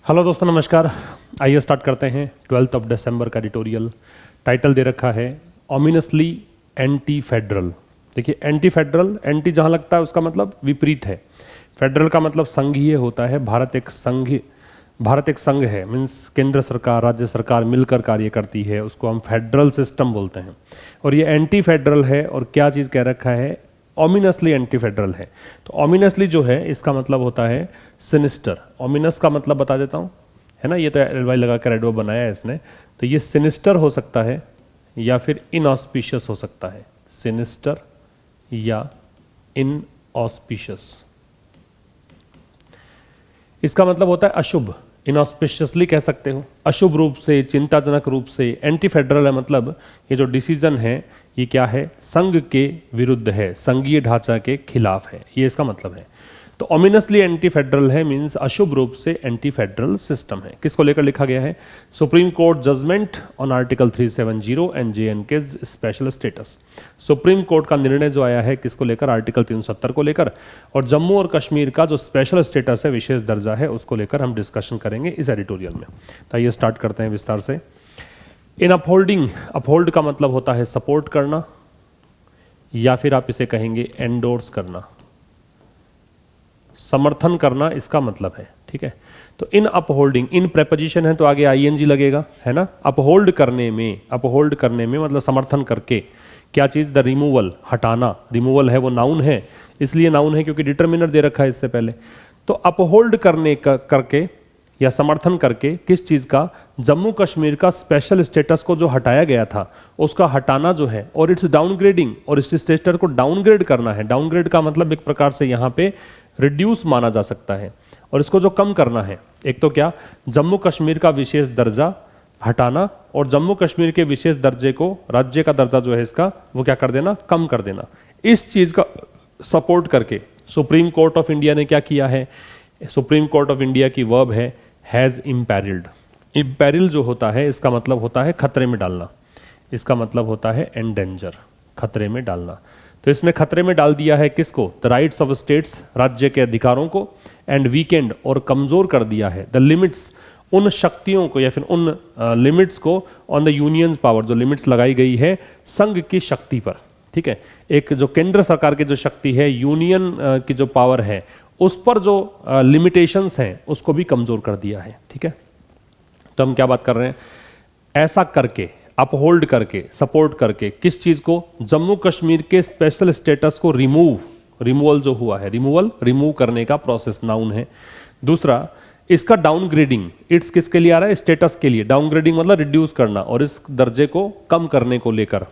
Hello दोस्तों, नमस्कार। आइए स्टार्ट करते हैं 12 ऑफ दिसंबर का एडिटोरियल। टाइटल दे रखा है ऑमिनसली एंटी फेडरल। देखिए, एंटी फेडरल, एंटी जहाँ लगता है उसका मतलब विपरीत है। फेडरल का मतलब संघीय होता है। भारत एक संघ है, मीन्स केंद्र सरकार राज्य सरकार मिलकर कार्य करती है, उसको हम फेडरल सिस्टम बोलते हैं। और ये एंटी फेडरल है। और क्या चीज़ कह रखा है? ऑमिनसली एंटी फेडरल है। तो ऑमिनसली जो है इसका मतलब होता है सिनिस्टर। ऑमिनस का मतलब बता देता हूँ, है ना, ये तो एल वाई लगा कर एडवर्ब बनाया है इसने। तो ये सिनिस्टर हो सकता है या फिर इनऑस्पिशियस हो सकता है। सिनिस्टर या इनऑस्पिशियस, इसका मतलब होता है अशुभ। इनऑस्पिशियसली कह सकते हो, अशुभ रूप से, चिंताजनक रूप से। एंटी फेडरल है मतलब ये जो डिसीजन है ये क्या है? संघ के विरुद्ध है, संघीय ढांचा के खिलाफ है, ये इसका मतलब है। तो ऑमिनसली एंटी फेडरल है मींस अशुभ रूप से एंटी फेडरल सिस्टम है। किसको लेकर लिखा गया है? Supreme Court judgment on article 370 and JNK special status. Supreme Court का निर्णय जो आया है किसको लेकर? आर्टिकल 370 को लेकर। और जम्मू और कश्मीर का जो स्पेशल स्टेटस है, विशेष दर्जा है, उसको लेकर हम डिस्कशन करेंगे इस एडिटोरियल में। तो आइए स्टार्ट करते हैं विस्तार से। इन अपहोल्डिंग, अपहोल्ड का मतलब होता है सपोर्ट करना, या फिर आप इसे कहेंगे एंडोर्स करना, समर्थन करना, इसका मतलब है। ठीक है, तो इन अपहोल्डिंग, इन प्रेपोजिशन है तो आगे ING लगेगा, है ना। अपहोल्ड करने में, अपहोल्ड करने में मतलब समर्थन करके। क्या चीज? द रिमूवल, हटाना। रिमूवल है वो नाउन है, इसलिए नाउन है क्योंकि डिटर्मिनर दे रखा है इससे पहले। तो अपहोल्ड करने का, करके या समर्थन करके किस चीज का? जम्मू कश्मीर का स्पेशल स्टेटस को जो हटाया गया था उसका हटाना जो है, और इट्स डाउनग्रेडिंग, और इस स्टेटस को डाउनग्रेड करना है। डाउनग्रेड का मतलब एक प्रकार से यहाँ पे रिड्यूस माना जा सकता है, और इसको जो कम करना है, एक तो क्या? जम्मू कश्मीर का विशेष दर्जा हटाना, और जम्मू कश्मीर के विशेष दर्जे को, राज्य का दर्जा जो है इसका, वो क्या कर देना? कम कर देना। इस चीज का सपोर्ट करके सुप्रीम कोर्ट ऑफ इंडिया ने क्या किया है? सुप्रीम कोर्ट ऑफ इंडिया की वर्ब है हैज इम्पैरिल्ड। इम्पैरिल जो होता है इसका मतलब होता है खतरे में डालना, इसका मतलब होता है एंडेंजर, खतरे में डालना। तो इसने खतरे में डाल दिया है किसको? द राइट्स ऑफ स्टेट्स, राज्य के अधिकारों को, एंड वीकेंड, और कमजोर कर दिया है द लिमिट्स, उन शक्तियों को या फिर उन लिमिट्स को, ऑन द यूनियन पावर, जो लिमिट्स लगाई गई है संघ की शक्ति पर। ठीक है, एक जो केंद्र सरकार की जो शक्ति है, यूनियन की जो पावर है, उस पर जो लिमिटेशंस हैं उसको भी कमजोर कर दिया है। ठीक है, तो हम क्या बात कर रहे हैं? ऐसा करके, अपहोल्ड करके, सपोर्ट करके, किस चीज को? जम्मू कश्मीर के स्पेशल स्टेटस को रिमूवल जो हुआ है, रिमूव करने का प्रोसेस नाउन है। दूसरा, इसका डाउनग्रेडिंग, इट्स किसके लिए आ रहा है? स्टेटस के लिए। डाउनग्रेडिंग मतलब रिड्यूस करना, और इस दर्जे को कम करने को लेकर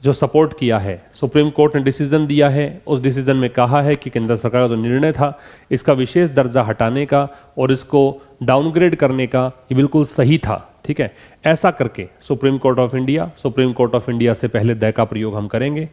जो सपोर्ट किया है। सुप्रीम कोर्ट ने डिसीजन दिया है, उस डिसीजन में कहा है कि केंद्र सरकार का जो निर्णय था इसका विशेष दर्जा हटाने का और इसको डाउनग्रेड करने का, ये बिल्कुल सही था। ठीक है, ऐसा करके सुप्रीम कोर्ट ऑफ इंडिया से पहले द का प्रयोग हम करेंगे।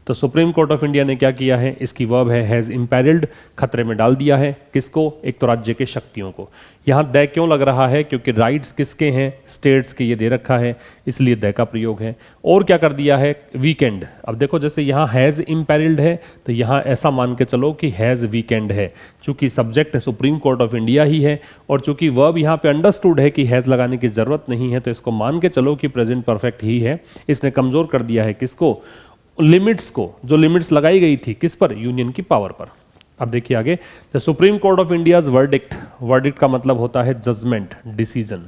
तो सुप्रीम कोर्ट ऑफ इंडिया ने क्या किया है? इसकी वर्ब है हैज इम्पैरिल्ड, खतरे में डाल दिया है। किसको? एक तो राज्य के शक्तियों को। यहां द क्यों लग रहा है? क्योंकि राइट्स किसके हैं? स्टेट्स के, ये दे रखा है, इसलिए द का प्रयोग है। और क्या कर दिया है? वीकेंड। अब देखो, जैसे यहां हैज इम्पैरिल्ड है तो यहां ऐसा मान के चलो कि हैज वीकेंड है, चूंकि subject Supreme Court of India ही है, और चूंकि वर्ब यहां पे अंडरस्टूड है कि हैज लगाने की जरूरत नहीं है, तो इसको मान के चलो कि प्रेजेंट परफेक्ट ही है। इसने कमजोर कर दिया है किसको? लिमिट्स को, जो लिमिट्स लगाई गई थी किस पर? यूनियन की पावर पर। अब देखिए आगे, the supreme Court of India's verdict. Verdict का मतलब होता है जजमेंट, डिसीजन।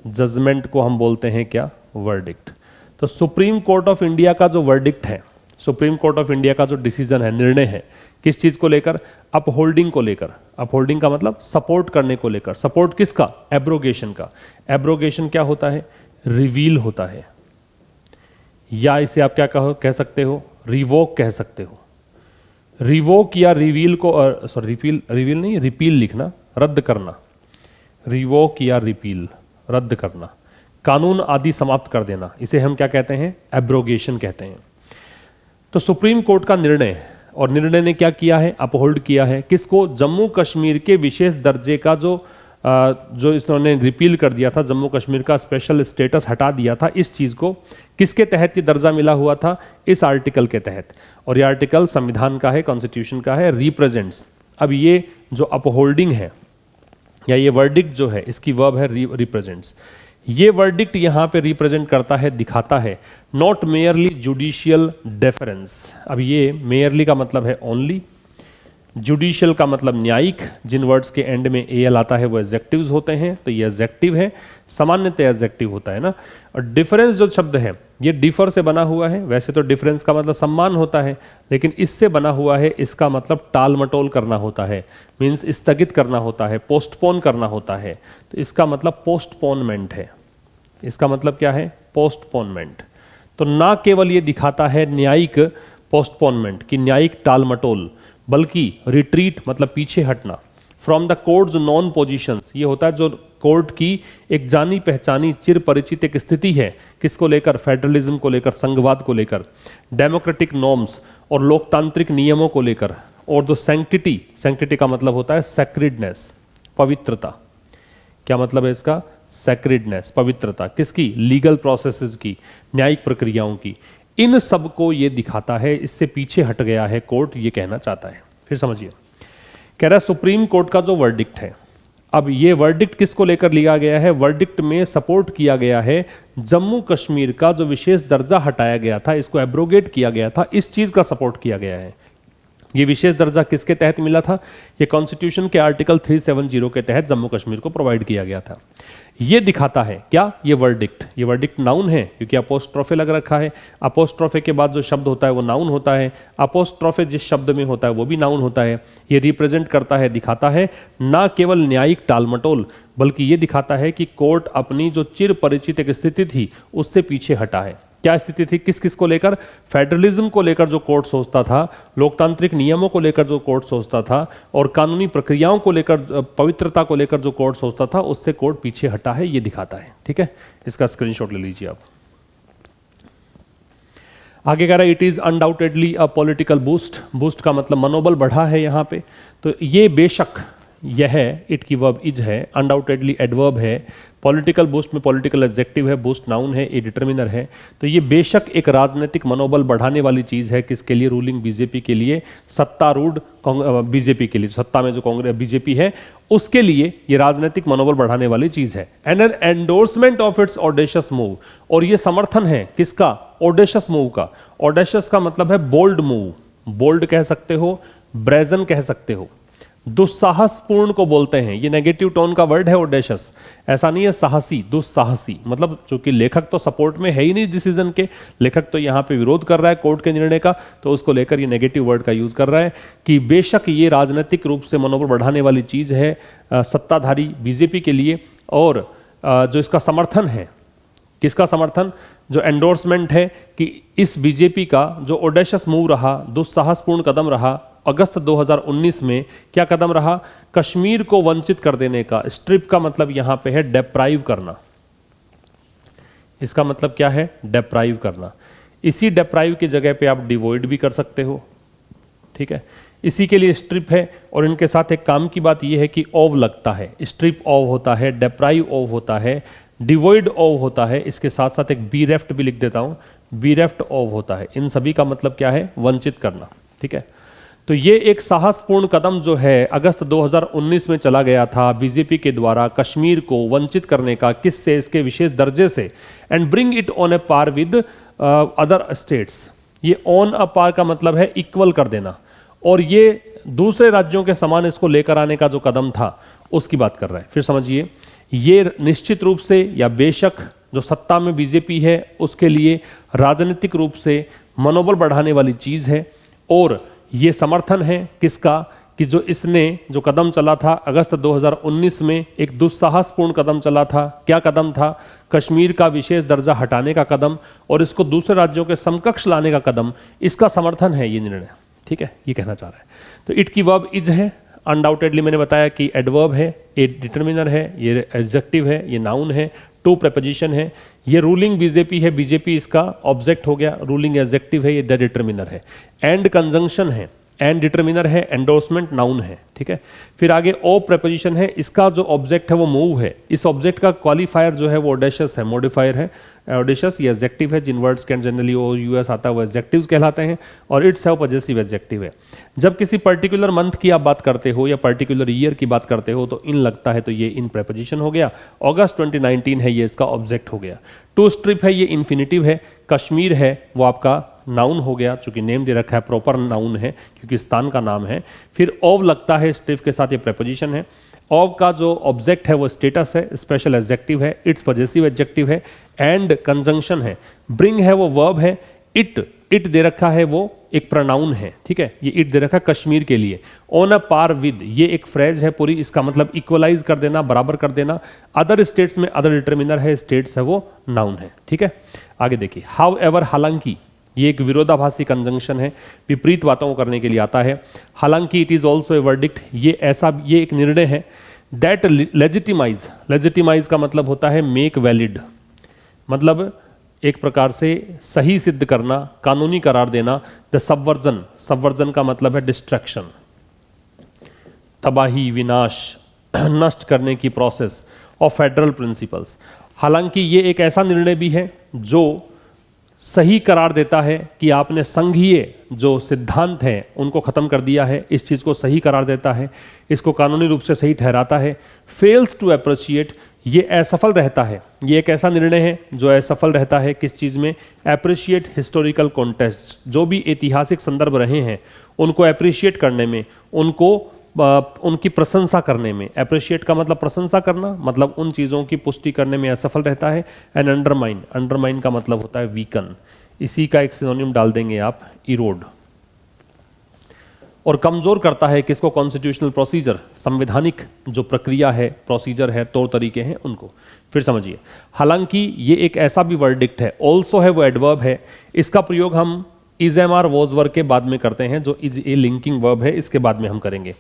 जजमेंट को हम बोलते हैं क्या? वर्डिक्ट। तो सुप्रीम कोर्ट ऑफ इंडिया का जो वर्डिक्ट है, सुप्रीम कोर्ट ऑफ इंडिया का जो डिसीजन है, निर्णय है, किस चीज को लेकर? अपहोल्डिंग को लेकर। अपहोल्डिंग का मतलब सपोर्ट करने को लेकर। सपोर्ट किसका? एब्रोगेशन का। एब्रोगेशन क्या होता है? रिवील होता है, या इसे आप क्या कह सकते हो? रिवोक कह सकते हो। रिवोक या रिवील को, सॉरी रिवील नहीं, रिपील लिखना, रद्द करना। रिवोक या रिपील, रद्द करना, कानून आदि समाप्त कर देना, इसे हम क्या कहते हैं? एब्रोगेशन कहते हैं। तो सुप्रीम कोर्ट का निर्णय, और निर्णय ने क्या किया है? अपहोल्ड किया है किसको? जम्मू कश्मीर के विशेष दर्जे का जो इसने रिपील कर दिया था, जम्मू कश्मीर का स्पेशल स्टेटस हटा दिया था। इस चीज को किसके तहत ये दर्जा मिला हुआ था? इस आर्टिकल के तहत। और ये आर्टिकल संविधान का है, कॉन्स्टिट्यूशन का है, रिप्रेजेंट्स। अब ये जो अपहोल्डिंग है, या ये वर्डिक्ट जो है इसकी वर्ब है रिप्रेजेंट्स। ये वर्डिक्ट यहाँ पे रिप्रेजेंट करता है, दिखाता है नॉट मेयरली जुडिशियल डेफरेंस। अब ये मेयरली का मतलब है ओनली, जुडिशियल का मतलब न्यायिक, जिन वर्ड्स के एंड में एल आता है वो एडजेक्टिव्स होते हैं, तो ये एडजेक्टिव है, सामान्यतः एडजेक्टिव होता है ना। और डिफरेंस जो शब्द है ये डिफर से बना हुआ है, वैसे तो डिफरेंस का मतलब सम्मान होता है, लेकिन इससे बना हुआ है, इसका मतलब टाल मटोल करना होता है, मीन्स स्थगित करना होता है, पोस्टपोन करना होता है, तो इसका मतलब पोस्टपोनमेंट है। इसका मतलब क्या है? पोस्टपोनमेंट। तो ना केवल ये दिखाता है न्यायिक पोस्टपोनमेंट की न्यायिक टाल मटोल, बल्कि रिट्रीट मतलब पीछे हटना, from the courts non positions, ये होता है जो कोर्ट की एक जानी पहचानी चिर परिचित एक स्थिति है, किसको लेकर? फेडरलिज्म को लेकर, संघवाद को लेकर, डेमोक्रेटिक नॉर्म्स और लोकतांत्रिक नियमों को लेकर, और जो सैंक्टिटी, सैंक्टिटी का मतलब होता है सैक्रिडनेस, पवित्रता। क्या मतलब है इसका? सैक्रिडनेस, पवित्रता किसकी? लीगल प्रोसेसेस की, न्यायिक प्रक्रियाओं की। इन सब को ये दिखाता है, इससे पीछे हट गया है कोर्ट, ये कहना चाहता है। फिर समझिए, कह रहा है सुप्रीम कोर्ट का जो वर्डिक्ट है, अब ये वर्डिक्ट किसको लेकर लिया गया है? वर्डिक्ट में सपोर्ट किया गया है जम्मू कश्मीर का जो विशेष दर्जा हटाया गया था, इसको एब्रोगेट किया गया था, इस चीज का सपोर्ट किया गया है। ये विशेष दर्जा किसके तहत मिला था? ये कॉन्स्टिट्यूशन के आर्टिकल 370 के तहत जम्मू कश्मीर को प्रोवाइड किया गया था। ये दिखाता है क्या? ये वर्डिक्ट नाउन है, क्योंकि अपोस्ट्रोफे लग रखा है। अपोस्ट्रोफे के बाद जो शब्द होता है वो नाउन होता है, अपोस्ट्रोफे जिस शब्द में होता है वो भी नाउन होता है। ये रिप्रेजेंट करता है, दिखाता है ना केवल न्यायिक टालमटोल, बल्कि ये दिखाता है कि कोर्ट अपनी जो चिर परिचित एक स्थिति थी उससे पीछे हटा है। क्या स्थिति थी? किस किस को लेकर? फेडरलिज्म को लेकर जो कोर्ट सोचता था, लोकतांत्रिक नियमों को लेकर जो कोर्ट सोचता था, और कानूनी प्रक्रियाओं को लेकर, पवित्रता को लेकर जो कोर्ट सोचता था, उससे कोर्ट पीछे हटा है, ये दिखाता है। ठीक है, इसका स्क्रीनशॉट ले लीजिए आप। आगे कह रहा है it is undoubtedly a political boost. Boost का मतलब मनोबल बढ़ा है यहाँ पे, तो ये बेशक यह है, इट की वर्ब इज है, अनडाउटेडली एडवर्ब है, पॉलिटिकल बूस्ट में पॉलिटिकल एडजेक्टिव है, बूस्ट नाउन है, ये डिटर्मिनर है। तो ये बेशक एक राजनीतिक मनोबल बढ़ाने वाली चीज है, किसके लिए? रूलिंग बीजेपी के लिए, सत्तारूढ़ बीजेपी के लिए, सत्ता में जो कांग्रेस बीजेपी है उसके लिए ये राजनीतिक मनोबल बढ़ाने वाली चीज है। And an endorsement of its audacious move, और ये समर्थन है किसका? ऑडेशियस मूव का। ऑडेशियस का मतलब है बोल्ड मूव, बोल्ड कह सकते हो, ब्रेजन कह सकते हो, दुस्साहसपूर्ण को बोलते हैं। ये नेगेटिव टोन का वर्ड है ऑडेशियस, ऐसा नहीं है साहसी, दुस्साहसी। मतलब चूंकि लेखक तो सपोर्ट में है ही नहीं डिसीजन के, लेखक तो यहाँ पे विरोध कर रहा है कोर्ट के निर्णय का, तो उसको लेकर ये नेगेटिव वर्ड का यूज कर रहा है कि बेशक ये राजनीतिक रूप से मनोबल बढ़ाने वाली चीज है सत्ताधारी बीजेपी के लिए, और जो इसका समर्थन है, किसका समर्थन? जो एंडोर्समेंट है कि इस बीजेपी का जो ऑडेशियस मूव रहा, दुस्साहसपूर्ण कदम रहा अगस्त 2019 में, क्या कदम रहा? कश्मीर को वंचित कर देने का। स्ट्रिप का मतलब यहां पे है डेप्राइव करना, इसका मतलब क्या है? डेप्राइव करना। इसी डेप्राइव की जगह पे आप डिवॉइड भी कर सकते हो, ठीक है, इसी के लिए स्ट्रिप है। और इनके साथ एक काम की बात यह है कि ओव लगता है, स्ट्रिप ओव होता है, डेप्राइव ओव होता है, डिवॉइड ओव होता है, इसके साथ साथ एक बीरेफ्ट भी लिख देता हूं, बीरेफ्ट ओव होता है। इन सभी का मतलब क्या है? वंचित करना। ठीक है, तो ये एक साहसपूर्ण कदम जो है अगस्त 2019 में चला गया था बीजेपी के द्वारा कश्मीर को वंचित करने का, किससे? इसके विशेष दर्जे से। And bring it on a par with other states. ये ऑन अ पार का मतलब है इक्वल कर देना, और ये दूसरे राज्यों के समान इसको लेकर आने का जो कदम था उसकी बात कर रहा है। फिर समझिए, ये निश्चित रूप से या बेशक जो सत्ता में बीजेपी है उसके लिए राजनीतिक रूप से मनोबल बढ़ाने वाली चीज है, और ये समर्थन है किसका? कि जो इसने जो कदम चला था अगस्त 2019 में, एक दुस्साहसपूर्ण कदम चला था। क्या कदम था? कश्मीर का विशेष दर्जा हटाने का कदम और इसको दूसरे राज्यों के समकक्ष लाने का कदम, इसका समर्थन है ये निर्णय। ठीक है, ये कहना चाह रहा है। तो इट की वर्ब इज है, अनडाउटेडली मैंने बताया कि एडवर्ब है, ये डिटर्मिनर है, ये एडजेक्टिव है, ये नाउन है, टू प्रेपोजिशन है। ये रूलिंग बीजेपी है, बीजेपी इसका ऑब्जेक्ट हो गया, रूलिंग एडजेक्टिव है, ये डिटर्मिनर है। एंड कंजंक्शन है, एंड डिटरमिनर है, एंडोर्समेंट नाउन है, ठीक है। फिर आगे ओ प्रेपोजिशन है, इसका जो ऑब्जेक्ट है वो मूव है, इस ऑब्जेक्ट का क्वालिफायर जो है वो ऑडेशियस है, मॉडिफायर है। ऑडेशियस ये एडजेक्टिव है, जिन वर्ड्स के जनरली ओ यूएस आता है वो एडजेक्टिव्स कहलाते हैं, और इट्स है पॉजेसिव एडजेक्टिव है। जब किसी पर्टिकुलर मंथ की आप बात करते हो या पर्टिकुलर ईयर की बात करते हो तो इन लगता है, तो ये इन प्रेपोजिशन हो गया। अगस्त 2019 है, ये इसका ऑब्जेक्ट हो गया। टू स्ट्रिप है, ये इन्फिनिटिव है। कश्मीर है वो आपका नाउन हो गया, चूंकि नेम दे रखा है, प्रॉपर नाउन है क्योंकि स्थान का नाम है। फिर ओव लगता है स्ट्रिप के साथ, ये प्रेपोजिशन है। ऑफ का जो ऑब्जेक्ट है वो स्टेटस है, स्पेशल एडजेक्टिव है। इट्स पॉजेसिव एडजेक्टिव है। एंड कंजंक्शन है। ब्रिंग है वो वर्ब है। इट दे रखा है वो एक प्रोनाउन है, ठीक है, ये इट दे रखा है कश्मीर के लिए। ऑन अ पार विद, ये एक फ्रेज है पूरी, इसका मतलब इक्वलाइज कर देना, बराबर कर देना। अदर स्टेट्स में अदर डिटरमिनर है, स्टेट्स है वो नाउन है, ठीक है। आगे देखिए, हाउ एवर, हालांकि, ये एक विरोधाभासी कंजंक्शन है, विपरीत बातों को करने के लिए आता है। हालांकि it is also a verdict, ये एक निर्णय है। दैट लेजिटिमाइज का मतलब होता है मेक वैलिड, मतलब एक प्रकार से सही सिद्ध करना, कानूनी करार देना। द सबवर्जन का मतलब है डिस्ट्रैक्शन, तबाही, विनाश, नष्ट करने की प्रोसेस ऑफ फेडरल प्रिंसिपल्स। हालांकि ये एक ऐसा निर्णय भी है जो सही करार देता है कि आपने संघीय जो सिद्धांत हैं उनको खत्म कर दिया है, इस चीज को सही करार देता है, इसको कानूनी रूप से सही ठहराता है। फेल्स टू अप्रिशिएट, ये असफल रहता है, ये एक ऐसा निर्णय है जो असफल रहता है किस चीज में, अप्रिशिएट हिस्टोरिकल कॉन्टेक्स्ट, जो भी ऐतिहासिक संदर्भ रहे हैं उनको अप्रिशिएट करने में, उनकी प्रशंसा करने में। अप्रिशिएट का मतलब प्रशंसा करना, मतलब उन चीज़ों की पुष्टि करने में असफल रहता है। एंड अंडरमाइन का मतलब होता है वीकन, इसी का एक सिनोनिम डाल देंगे आप, इरोड। और कमजोर करता है किसको, कॉन्स्टिट्यूशनल प्रोसीजर, संवैधानिक जो प्रक्रिया है, प्रोसीजर है, तौर तरीके हैं उनको। फिर समझिए, हालांकि ये एक ऐसा भी वर्डिक्ट है। ऑल्सो है वो एडवर्ब है, इसका प्रयोग हम is am are was verb के बाद में करते हैं, जो इज ए लिंकिंग वर्ब है, इसके बाद में हम करेंगे।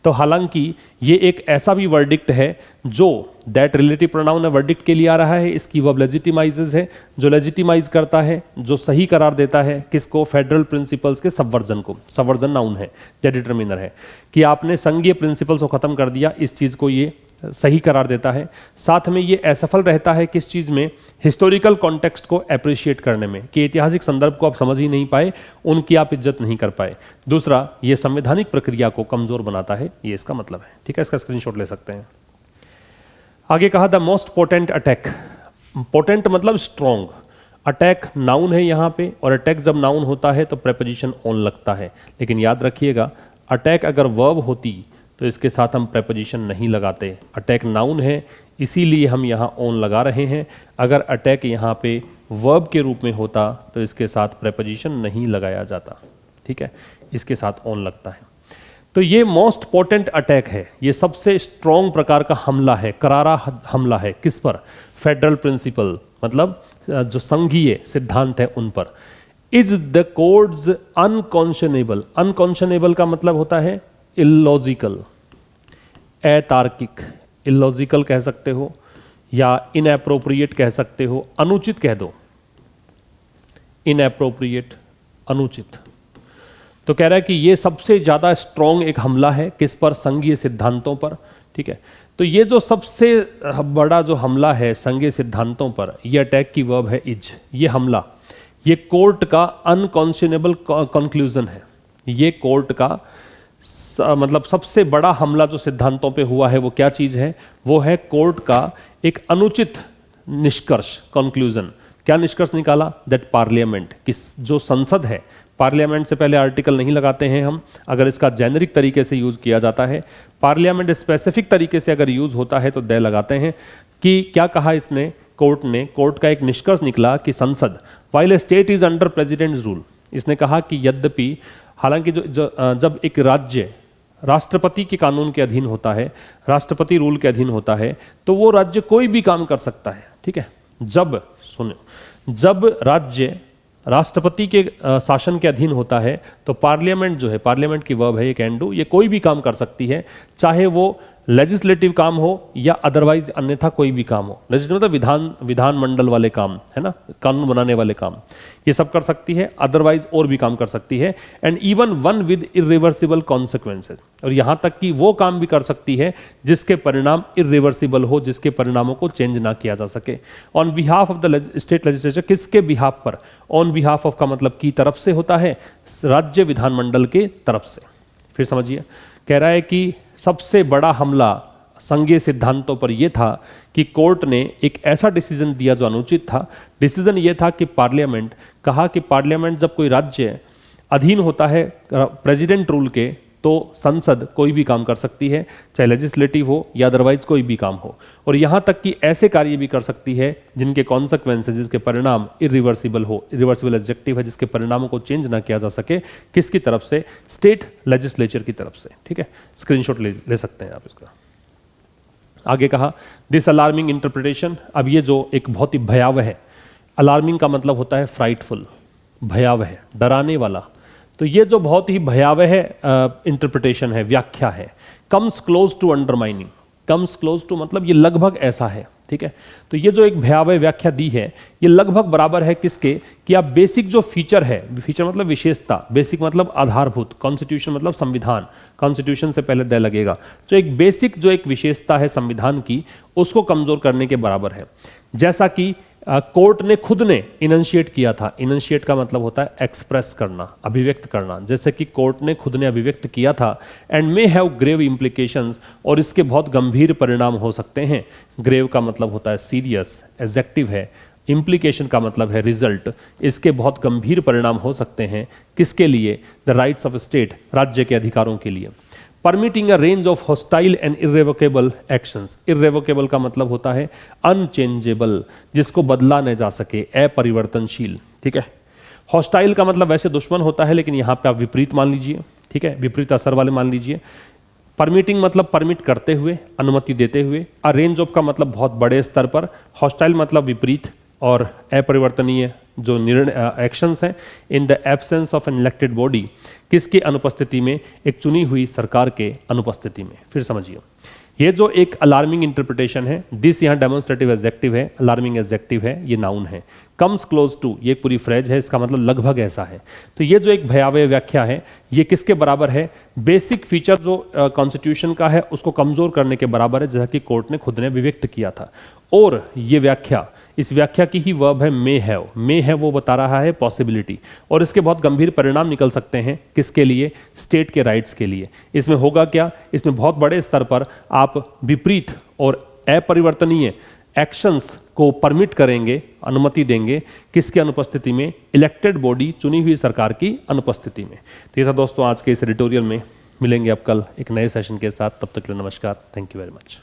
तो हालांकि ये एक ऐसा भी वर्डिक्ट है जो दैट रिलेटिव प्रोनाउन है, वर्डिक्ट के लिए आ रहा है, इसकी वर्ब लेजिटिमाइजेस है, जो लेजिटिमाइज करता है, जो सही करार देता है किसको, फेडरल प्रिंसिपल्स के सबवर्जन को। सबवर्जन नाउन है या डिटरमिनर है कि आपने संघीय प्रिंसिपल्स को खत्म कर दिया, इस चीज को ये सही करार देता है। साथ में ये असफल रहता है किस चीज में, हिस्टोरिकल कॉन्टेक्स्ट को अप्रिशिएट करने में, कि ऐतिहासिक संदर्भ को आप समझ ही नहीं पाए, उनकी आप इज्जत नहीं कर पाए। दूसरा, ये संवैधानिक प्रक्रिया को कमजोर बनाता है, ये इसका मतलब है, ठीक है, इसका स्क्रीनशॉट ले सकते हैं। आगे कहा the most potent attack, potent मतलब स्ट्रॉन्ग, अटैक नाउन है यहाँ पे, और अटैक जब नाउन होता है तो प्रेपोजिशन ऑन लगता है। लेकिन याद रखिएगा, अटैक अगर वर्ब होती तो इसके साथ हम प्रेपोजिशन नहीं लगाते। अटैक नाउन है इसीलिए हम यहाँ ऑन लगा रहे हैं। अगर अटैक यहाँ पे वर्ब के रूप में होता तो इसके साथ प्रेपोजिशन नहीं लगाया जाता, ठीक है, इसके साथ ऑन लगता है। तो ये मोस्ट पोटेंट अटैक है, ये सबसे स्ट्रॉन्ग प्रकार का हमला है, करारा हमला है, किस पर, फेडरल प्रिंसिपल, मतलब जो संघीय सिद्धांत है उन पर। इज द कोड्स अनकॉन्शनेबल, अनकॉन्शनेबल का मतलब होता है इलॉजिकल, अतार्किक, इलॉजिकल कह सकते हो या इनएप्रोप्रिएट कह सकते हो, अनुचित कह दो, इनएप्रोप्रिएट, अनुचित। तो कह रहा है कि ये सबसे ज्यादा स्ट्रॉन्ग एक हमला है किस पर, संघीय सिद्धांतों पर, ठीक है। तो ये जो सबसे बड़ा जो हमला है संघीय सिद्धांतों पर, ये अटैक की वर्ब है इज, ये हमला, ये कोर्ट का अनकॉन्शनेबल कंक्लूजन है। ये कोर्ट का मतलब सबसे बड़ा हमला जो सिद्धांतों पे हुआ है वो क्या चीज है, वो है कोर्ट का एक अनुचित निष्कर्ष, कंक्लूजन। क्या निष्कर्ष निकाला, दैट पार्लियामेंट, कि जो संसद है, पार्लियामेंट से पहले आर्टिकल नहीं लगाते हैं हम, अगर इसका जेनरिक तरीके से यूज किया जाता है, पार्लियामेंट स्पेसिफिक तरीके से अगर यूज होता है तो दे लगाते हैं। कि क्या कहा इसने, कोर्ट ने, कोर्ट का एक निष्कर्ष निकला कि संसद, while a state is under presidents rule, इसने कहा कि यद्यपि, हालांकि जब एक राज्य राष्ट्रपति के कानून के अधीन होता है, राष्ट्रपति रूल के अधीन होता है, तो वो राज्य कोई भी काम कर सकता है, ठीक है। जब जब राज्य राष्ट्रपति के शासन के अधीन होता है तो पार्लियामेंट जो है, पार्लियामेंट की वर्ब है ये कैन डू, ये कोई भी काम कर सकती है, चाहे वो लेजिस्लेटिव काम हो या अदरवाइज अन्यथा कोई भी काम हो। लेजिस्लेटिव मतलब विधानमंडल वाले काम, है ना, कानून बनाने वाले काम, ये सब कर सकती है, अदरवाइज और भी काम कर सकती है। And even one with irreversible consequences, और यहां तक कि वो काम भी कर सकती है जिसके परिणाम इरिवर्सिबल हो, जिसके परिणामों को चेंज ना किया जा सके। On behalf of the state legislature, किसके बिहाफ पर? ऑन बिहाफ ऑफ का मतलब की तरफ से होता है, राज्य विधानमंडल के तरफ से। फिर समझिए, कह रहा है कि सबसे बड़ा हमला संघीय सिद्धांतों पर यह था कि कोर्ट ने एक ऐसा डिसीजन दिया जो अनुचित था। डिसीजन यह था कि पार्लियामेंट, कहा कि पार्लियामेंट जब कोई राज्य अधीन होता है प्रेसिडेंट रूल के, तो संसद कोई भी काम कर सकती है, चाहे लेजिस्लेटिव हो या अदरवाइज कोई भी काम हो, और यहां तक कि ऐसे कार्य भी कर सकती है जिनके कॉन्सिक्वेंसेज, जिसके परिणाम इरिवर्सिबल हो। इरिवर्सिबल एडजेक्टिव है, जिसके परिणामों को चेंज ना किया जा सके। किसकी तरफ से? स्टेट लेजिस्लेचर की तरफ से। ठीक है, स्क्रीनशॉट ले सकते हैं आप इसका। आगे कहा दिस अलार्मिंग इंटरप्रिटेशन, अब ये जो एक बहुत ही भयावह है, अलार्मिंग का मतलब होता है फ्राइटफुल, भयावह, डराने वाला, तो ये जो बहुत ही भयावह इंटरप्रिटेशन है, व्याख्या है, comes close to undermining. Comes close to मतलब ये लगभग ऐसा है। ठीक है, तो ये जो एक भयावह व्याख्या दी है, ये लगभग बराबर है किसके? कि आप बेसिक जो फीचर है, फीचर मतलब विशेषता, बेसिक मतलब आधारभूत, कॉन्स्टिट्यूशन मतलब संविधान, कॉन्स्टिट्यूशन से पहले द लगेगा, तो एक बेसिक जो एक विशेषता है संविधान की, उसको कमजोर करने के बराबर है। जैसा कि कोर्ट ने खुद ने इनंशिएट किया था। इनंशिएट का मतलब होता है एक्सप्रेस करना, अभिव्यक्त करना, जैसे कि कोर्ट ने खुद ने अभिव्यक्त किया था। And may have grave implications, और इसके बहुत गंभीर परिणाम हो सकते हैं। ग्रेव का मतलब होता है सीरियस, एडजेक्टिव है। इम्प्लीकेशन का मतलब है रिजल्ट, इसके बहुत गंभीर परिणाम हो सकते हैं। किसके लिए? द राइट्स ऑफ स्टेट, राज्य के अधिकारों के लिए। Permitting a range of hostile and irrevocable actions. Irrevocable का मतलब होता है अनचेंजेबल, जिसको बदला न जा सके, अपरिवर्तनशील। ठीक है, हॉस्टाइल का मतलब वैसे दुश्मन होता है, लेकिन यहां पे आप विपरीत मान लीजिए। ठीक है, विपरीत असर वाले मान लीजिए। परमिटिंग मतलब परमिट करते हुए, अनुमति देते हुए। अ रेंज ऑफ का मतलब बहुत बड़े स्तर पर। हॉस्टाइल मतलब विपरीत, और अपरिवर्तनीय जो निर्णय एक्शंस हैं। In the absence of an elected body, किसकी अनुपस्थिति में? एक चुनी हुई सरकार के अनुपस्थिति में। फिर समझिए, ये जो एक अलार्मिंग इंटरप्रिटेशन है, दिस यहाँ डेमोन्स्ट्रेटिव एडजेक्टिव है, अलार्मिंग एडजेक्टिव है, ये नाउन है। कम्स क्लोज टू, ये पूरी फ्रेज है, इसका मतलब लगभग ऐसा है। तो ये जो एक भयावह व्याख्या है, ये किसके बराबर है? बेसिक फीचर जो कॉन्स्टिट्यूशन का है, उसको कमजोर करने के बराबर है, जैसा कि कोर्ट ने खुद ने अभिव्यक्त किया था। और ये व्याख्या, इस व्याख्या की ही वर्ब है मे हैव। मे है वो बता रहा है पॉसिबिलिटी, और इसके बहुत गंभीर परिणाम निकल सकते हैं। किसके लिए? स्टेट के राइट्स के लिए। इसमें होगा क्या? इसमें बहुत बड़े स्तर पर आप विपरीत और अपरिवर्तनीय एक्शंस को परमिट करेंगे, अनुमति देंगे। किसकी अनुपस्थिति में? इलेक्टेड बॉडी, चुनी हुई सरकार की अनुपस्थिति में। तो ये था दोस्तों आज के इस एडिटोरियल में। मिलेंगे अब कल एक नए सेशन के साथ, तब तक के लिए नमस्कार, थैंक यू वेरी मच।